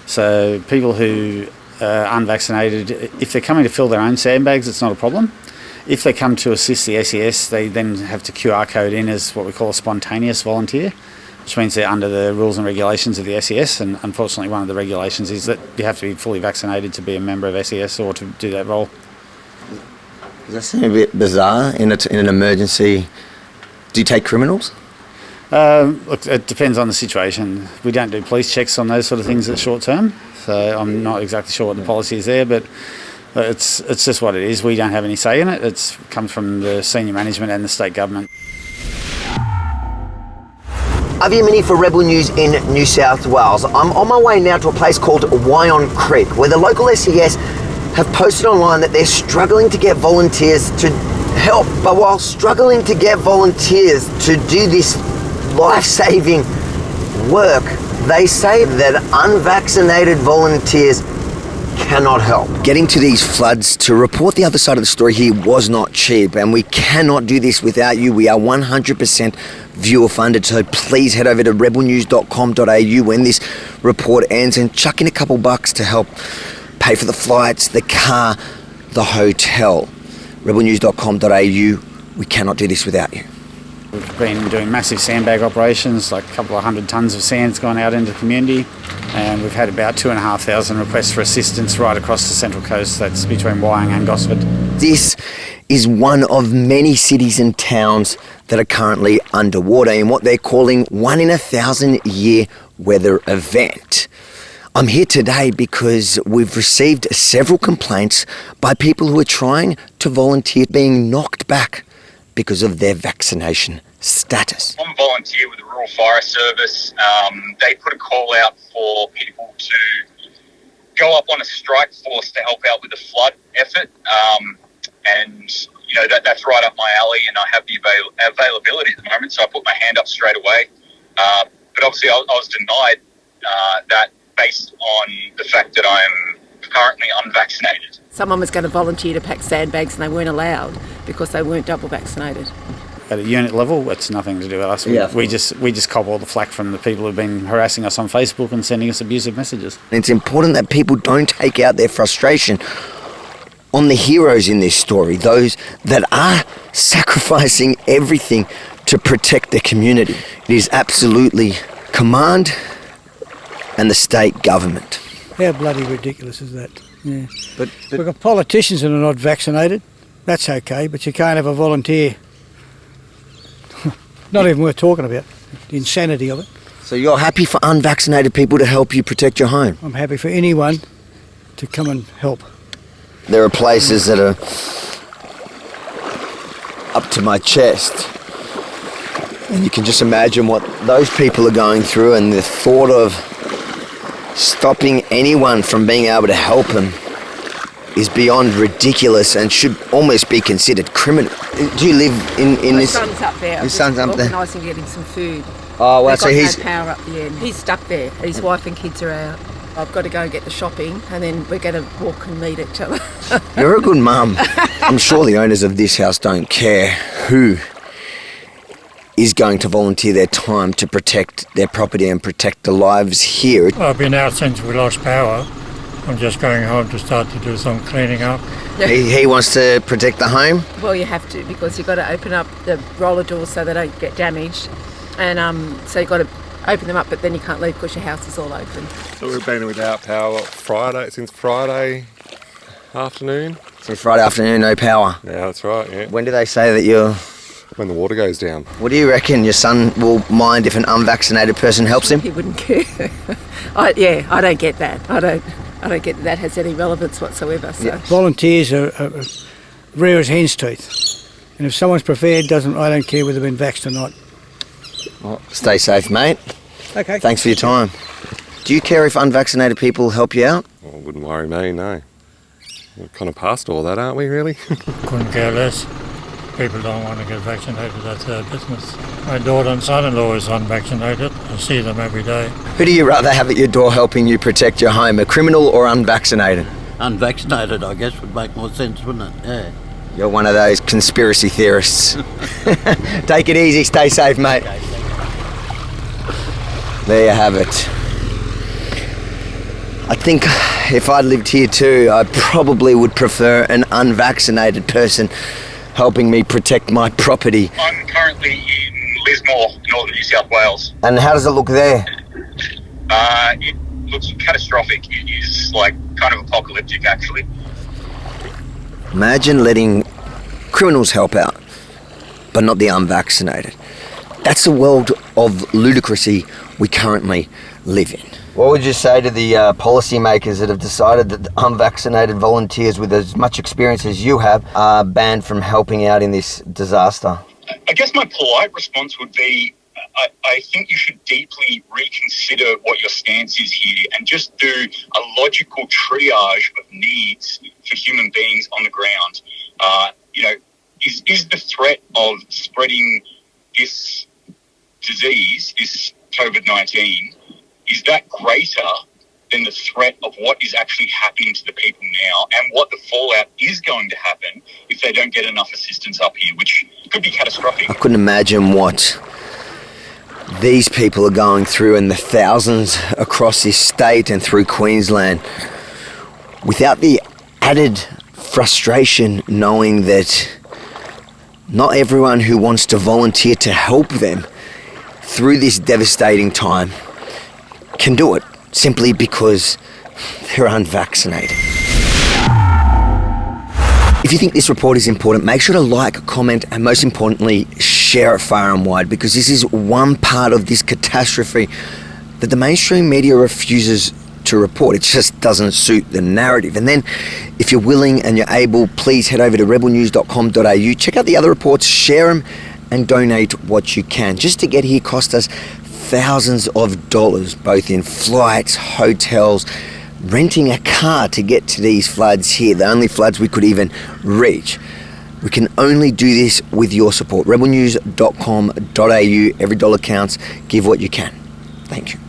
So people who are unvaccinated, if they're coming to fill their own sandbags, it's not a problem. If they come to assist the SES, they then have to QR code in as what we call a spontaneous volunteer, which means they're under the rules and regulations of the SES. And unfortunately, one of the regulations is that you have to be fully vaccinated to be a member of SES or to do that role. Does that seem a bit bizarre in an emergency? Do you take criminals? Look, it depends on the situation. We don't do police checks on those sort of things at short term, so I'm not exactly sure what the policy is there, but it's just what it is. We don't have any say in it. It comes from the senior management and the state government. Yemini for Rebel News in New South Wales. I'm on my way now to a place called Wyon Creek, where the local SES have posted online that they're struggling to get volunteers to help. But while struggling to get volunteers to do this life-saving work, they say that unvaccinated volunteers cannot help. Getting to these floods to report the other side of the story here was not cheap, and we cannot do this without you. We are 100% viewer funded, so please head over to rebelnews.com.au when this report ends and chuck in a couple bucks to help pay for the flights, the car, the hotel. rebelnews.com.au. We cannot do this without you. We've been doing massive sandbag operations, like a couple of 100 tonnes of sand's gone out into the community, and we've had about 2,500 requests for assistance right across the Central Coast. That's between Wyong and Gosford. This is one of many cities and towns that are currently underwater in what they're calling 1 in 1,000 year weather event. I'm here today because we've received several complaints by people who are trying to volunteer being knocked back because of their vaccination status. I'm a volunteer with the Rural Fire Service. They put a call out for people to go up on a strike force to help out with the flood effort. And, you know, that's right up my alley, and I have the availability at the moment, so I put my hand up straight away. But obviously I was denied that based on the fact that I'm currently unvaccinated. Someone was going to volunteer to pack sandbags and they weren't allowed because they weren't double vaccinated. At a unit level, it's nothing to do with us. We just cop all the flack from the people who've been harassing us on Facebook and sending us abusive messages. It's important that people don't take out their frustration on the heroes in this story, those that are sacrificing everything to protect their community. It is absolutely command and the state government. How bloody ridiculous is that? Yeah. But We've got politicians that are not vaccinated. That's okay, but you can't have a volunteer. Not even worth talking about, the insanity of it. So you're happy for unvaccinated people to help you protect your home? I'm happy for anyone to come and help. There are places that are up to my chest. And you can just imagine what those people are going through, and the thought of stopping anyone from being able to help them is beyond ridiculous and should almost be considered criminal. Do you live in this? My son's up there. Your son's up there? Organising to get him some food. Oh, well, They've so got he's... no power up the end. He's stuck there. His wife and kids are out. I've got to go and get the shopping, and then we're going to walk and meet each other. You're a good mum. I'm sure the owners of this house don't care who is going to volunteer their time to protect their property and protect the lives here. I've been out since we lost power. I'm just going home to start to do some cleaning up. He wants to protect the home? Well, you have to, because you've got to open up the roller doors so they don't get damaged. And so you've got to open them up, but then you can't leave because your house is all open. So we've been without power since Friday afternoon. Since Friday afternoon, no power? Yeah, that's right, yeah. When do they say that you're... When the water goes down. What do you reckon? Your son will mind if an unvaccinated person helps him? He wouldn't care. I don't get that. I don't get that has any relevance whatsoever. So. Yeah. Volunteers are rare as hen's teeth. And if someone's prepared, I don't care whether they've been vaxxed or not. Well, stay safe, mate. Okay. Thanks for your time. Do you care if unvaccinated people help you out? Well, it wouldn't worry me, no. We're kind of past all that, aren't we, really? Couldn't care less. People don't want to get vaccinated, that's their business. My daughter and son-in-law is unvaccinated. I see them every day. Who do you rather have at your door helping you protect your home, a criminal or unvaccinated? Unvaccinated, I guess, would make more sense, wouldn't it? Yeah. You're one of those conspiracy theorists. Take it easy, stay safe, mate. There you have it. I think if I lived here too, I probably would prefer an unvaccinated person helping me protect my property. I'm currently in Lismore, northern New South Wales. And how does it look there? It looks catastrophic. It is like kind of apocalyptic, actually. Imagine letting criminals help out, but not the unvaccinated. That's the world of ludicrousy we currently live in. What would you say to the policymakers that have decided that unvaccinated volunteers with as much experience as you have are banned from helping out in this disaster? I guess my polite response would be, I think you should deeply reconsider what your stance is here and just do a logical triage of needs for human beings on the ground. Is the threat of spreading this disease, this COVID-19, is that greater than the threat of what is actually happening to the people now and what the fallout is going to happen if they don't get enough assistance up here, which could be catastrophic? I couldn't imagine what these people are going through and the thousands across this state and through Queensland without the added frustration knowing that not everyone who wants to volunteer to help them through this devastating time can do it simply because they're unvaccinated. If you think this report is important, make sure to like, comment, and most importantly, share it far and wide, because this is one part of this catastrophe that the mainstream media refuses to report. It just doesn't suit the narrative. And then, if you're willing and you're able, please head over to rebelnews.com.au, check out the other reports, share them, and donate what you can. Just to get here cost us thousands of dollars, both in flights, hotels, renting a car to get to these floods here, the only floods we could even reach. We can only do this with your support. rebelnews.com.au, every dollar counts. Give what you can. Thank you.